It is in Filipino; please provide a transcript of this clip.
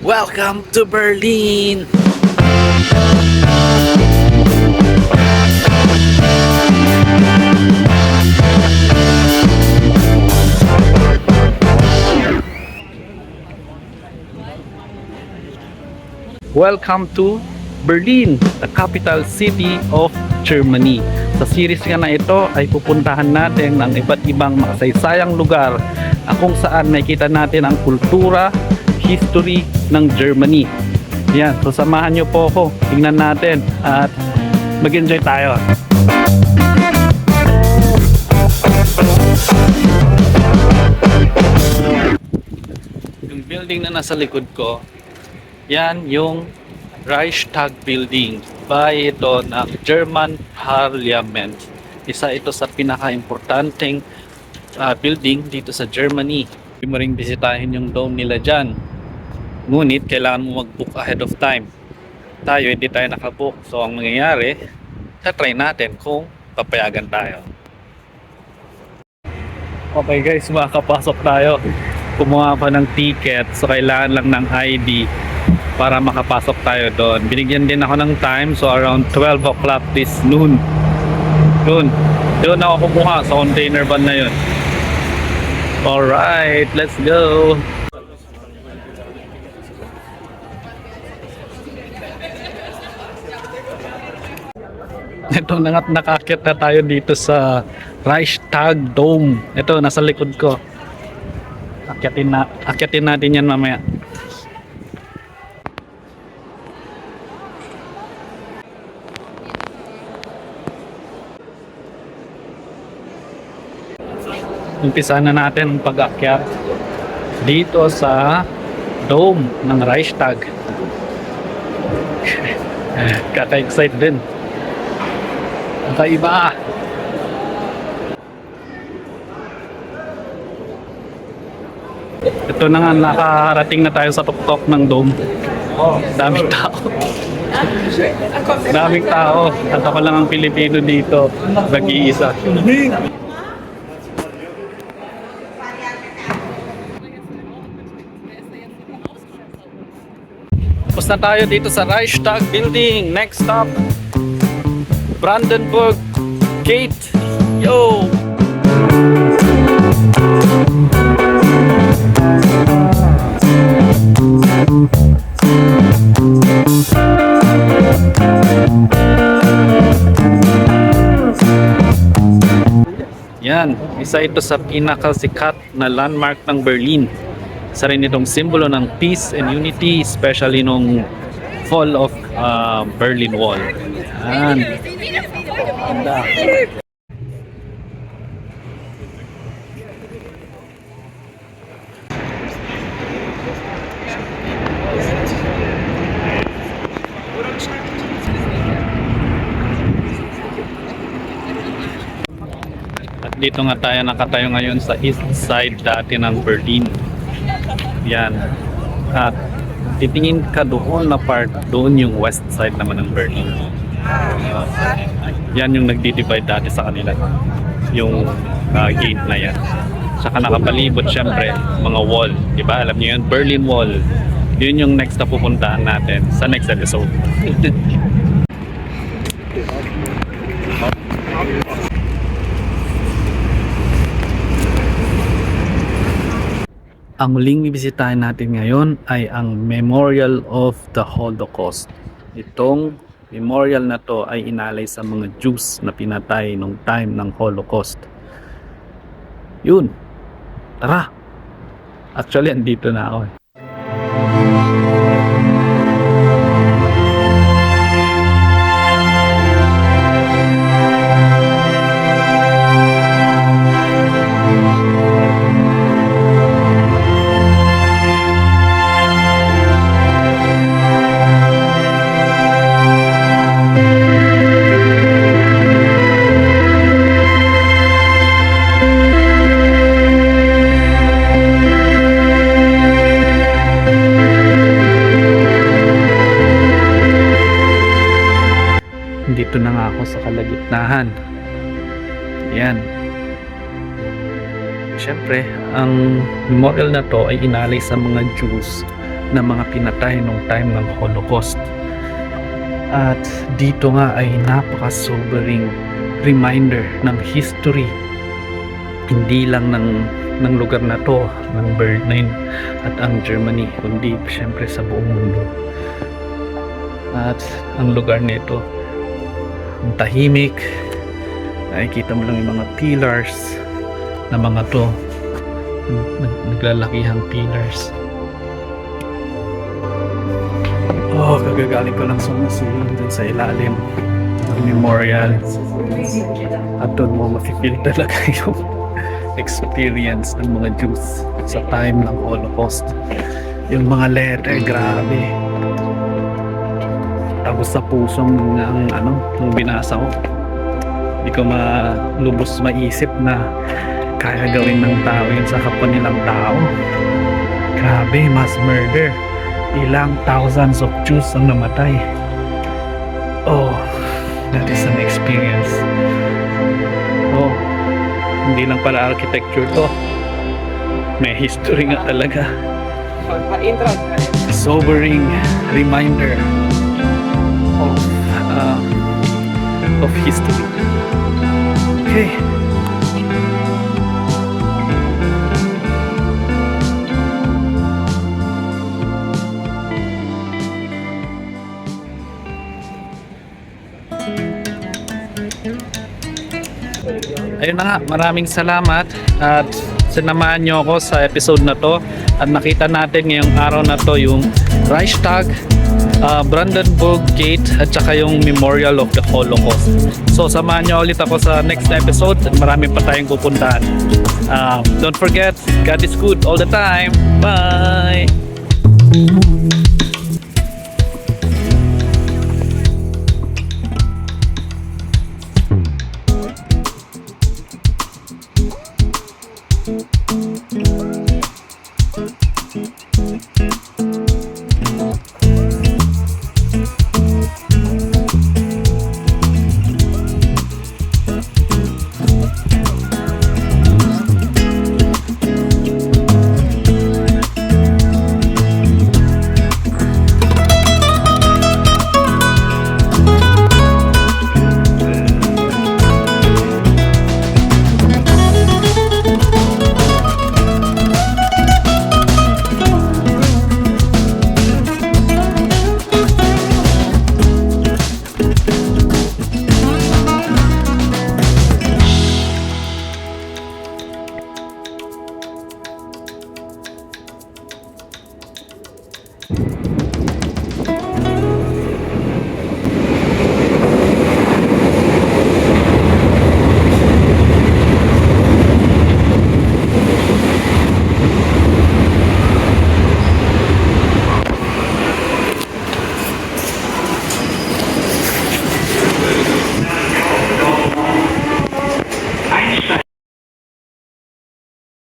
Welcome to Berlin! Welcome to Berlin, the capital city of Germany. Sa series nga na ito ay pupuntahan natin ang iba't ibang makasaysayang lugar na kung saan makita natin ang kultura, history ng Germany. Yan, so samahan nyo po ako. Tingnan natin at mag-enjoy tayo. Yung building na nasa likod ko, yan yung Reichstag building. Bahay ito ng German Parliament. Isa ito sa pinaka-importanteng building dito sa Germany. Hindi mo ring bisitahin yung dome nila dyan. Ngunit kailangan mo mag-book ahead of time. Tayo hindi tayo nakabook. So ang mangyayari, try natin kung papayagan tayo. Okay guys, makakapasok tayo. Kumuha pa ng ticket. So kailangan lang ng ID para makapasok tayo doon. Binigyan din ako ng time, so around 12 o'clock this noon. Doon ako kumuha sa container van na yun. Alright, let's go! Ito na nga't nakakit na tayo dito sa Reichstag Dome. Ito, nasa likod ko. Akyatin natin yan mamaya. Umpisa na natin ang pag-akyat dito sa dome ng Reichstag. Kaka-excite din. Kakaiba. Ito na nga, nakarating na tayo sa tuktok ng dome. Daming tao. Daming tao. At ako lang ang Pilipino dito. Nag-iisa. Tapos na tayo dito sa Reichstag building. Next stop, Brandenburg Gate. Yo! Yan, isa ito sa pinakasikat na landmark ng Berlin. Isa rin itong simbolo ng peace and unity, especially nung fall of Berlin Wall. Yan. Ganda. At dito nga tayo nakatayo ngayon sa east side dati ng Berlin. Yan. At titingin ka doon na part, doon yung west side naman ng Berlin. Yan yung nagdi-divide dati sa kanila. Yung gate na yan. Saka nakapalibot syempre, mga wall. Diba? Alam niyo yun, Berlin Wall. Yun yung next na pupuntahan natin sa next episode. Ang muling bibisitahin natin ngayon ay ang Memorial of the Holocaust. Itong memorial na to ay inalay sa mga Jews na pinatay nung time ng Holocaust. Yun. Tara! Actually, andito na ako. Dito na nga ako sa kalagitnaan. Yan. Siyempre, ang memorial na to ay inalay sa mga Jews ng mga pinatay nung time ng Holocaust. At dito nga ay napaka-sobering reminder ng history, hindi lang ng lugar na to, ng Berlin at ang Germany, kundi syempre sa buong mundo. At ang lugar nito, ang tahimik, nakikita mo lang yung mga pillars na mga to, naglalakihang pillars. Oh, kagagaling ko lang sumusulong dun sa ilalim ng memorial. At doon mo mafe-feel talaga yung experience ng mga Jews sa time ng Holocaust. Yung mga letter, grabe. Tapos sa pusong ng binasa ko. Hindi ko malubos maisip na kaya gawin ng tao yun sa kapwa nilang tao. Grabe, mass murder. Ilang thousands of Jews ang namatay. Oh, that is an experience. Oh, hindi lang pala architecture to. May history nga talaga. Sobering reminder of history. Okay. Ayun na nga, maraming salamat at sinamahan nyo ako sa episode na to at nakita natin ngayong araw na to yung Reichstag, Brandenburg Gate at saka yung Memorial of the Holocaust. So samahan nyo ulit ako sa next episode at marami pa tayong pupuntahan. Don't forget, God is good all the time. Bye!